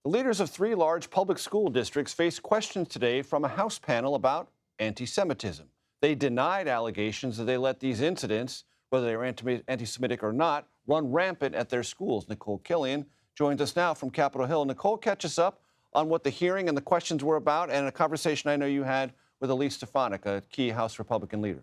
The leaders of three large public school districts face questions today from a House panel about anti-Semitism. They denied allegations that they let these incidents, whether they were anti-Semitic or not, run rampant at their schools. Nikole Killion joins us now from Capitol Hill. Nikole, catch us up on what the hearing and the questions were about and a conversation I know you had with Elise Stefanik, a key House Republican leader.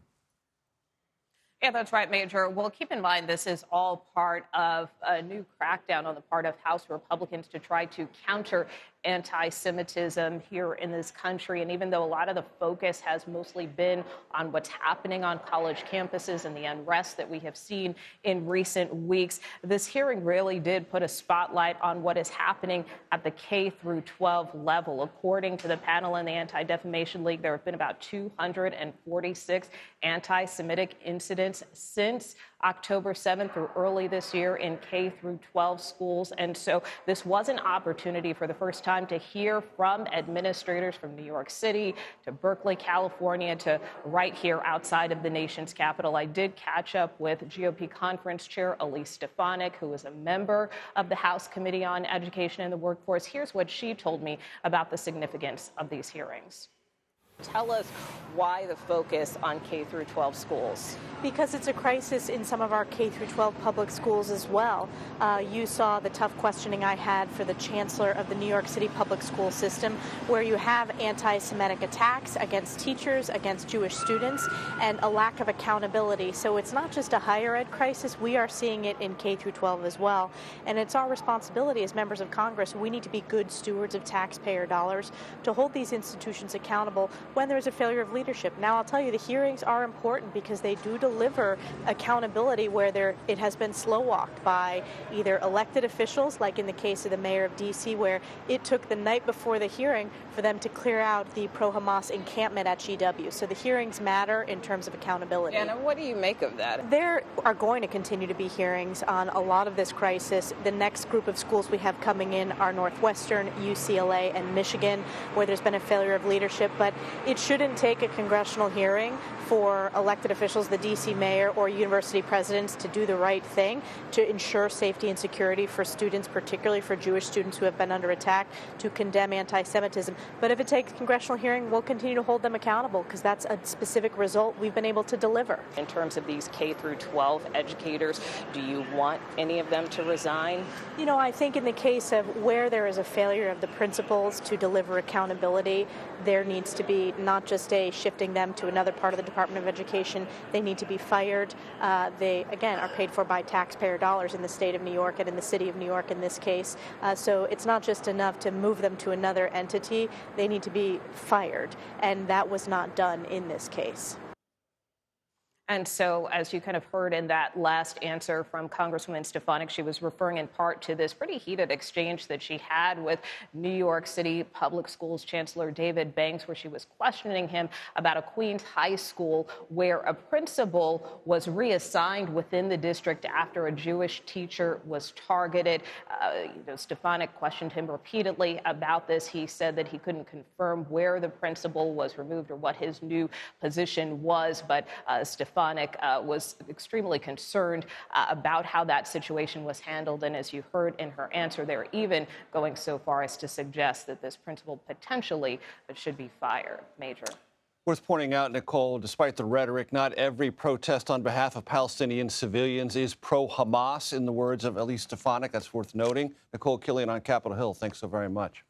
Yeah, that's right, Major. Well, keep in mind, this is all part of a new crackdown on the part of House Republicans to try to counter anti-Semitism here in this country. And even though a lot of the focus has mostly been on what's happening on college campuses and the unrest that we have seen in recent weeks, this hearing really did put a spotlight on what is happening at the K through 12 level. According to the panel in the Anti-Defamation League, there have been about 246 anti-Semitic incidents since October 7th through early this year in K through 12 schools. And so this was an opportunity for the first time to hear from administrators from New York City to Berkeley, California, to right here outside of the nation's capital. I did catch up with GOP Conference Chair Elise Stefanik, who is a member of the House Committee on Education and the Workforce. Here's what she told me about the significance of these hearings. Tell us why the focus on K through 12 schools. Because it's a crisis in some of our K through 12 public schools as well. You saw the tough questioning I had for the chancellor of the New York City public school system, where you have anti-Semitic attacks against teachers, against Jewish students, and a lack of accountability. So it's not just a higher ed crisis. We are seeing it in K through 12 as well. And it's our responsibility as members of Congress. We need to be good stewards of taxpayer dollars to hold these institutions accountable when there's a failure of leadership. Now, I'll tell you, the hearings are important because they do deliver accountability where it has been slow-walked by either elected officials, like in the case of the mayor of D.C., where it took the night before the hearing for them to clear out the pro-Hamas encampment at GW. So the hearings matter in terms of accountability. Yeah, and what do you make of that? There are going to continue to be hearings on a lot of this crisis. The next group of schools we have coming in are Northwestern, UCLA, and Michigan, where there's been a failure of leadership. But it shouldn't take a congressional hearing for elected officials, the D.C. mayor or university presidents, to do the right thing to ensure safety and security for students, particularly for Jewish students who have been under attack, to condemn anti-Semitism. But if it takes a congressional hearing, we'll continue to hold them accountable because that's a specific result we've been able to deliver. In terms of these K through 12 educators, do you want any of them to resign? You know, I think in the case of where there is a failure of the principals to deliver accountability, there needs to be not just a shifting them to another part of the Department of Education. They need to be fired. They, again, are paid for by taxpayer dollars in the state of New York and in the city of New York in this case. So it's not just enough to move them to another entity. They need to be fired. And that was not done in this case. And so, as you kind of heard in that last answer from Congresswoman Stefanik, she was referring in part to this pretty heated exchange that she had with New York City Public Schools Chancellor David Banks, where she was questioning him about a Queens high school where a principal was reassigned within the district after a Jewish teacher was targeted. Stefanik questioned him repeatedly about this. He said that he couldn't confirm where the principal was removed or what his new position was, but Stefanik was extremely concerned about how that situation was handled. And as you heard in her answer, they're even going so far as to suggest that this principal potentially should be fired. Major. Worth pointing out, Nikole, despite the rhetoric, not every protest on behalf of Palestinian civilians is pro-Hamas, in the words of Elise Stefanik. That's worth noting. Nikole Killion on Capitol Hill, thanks so very much.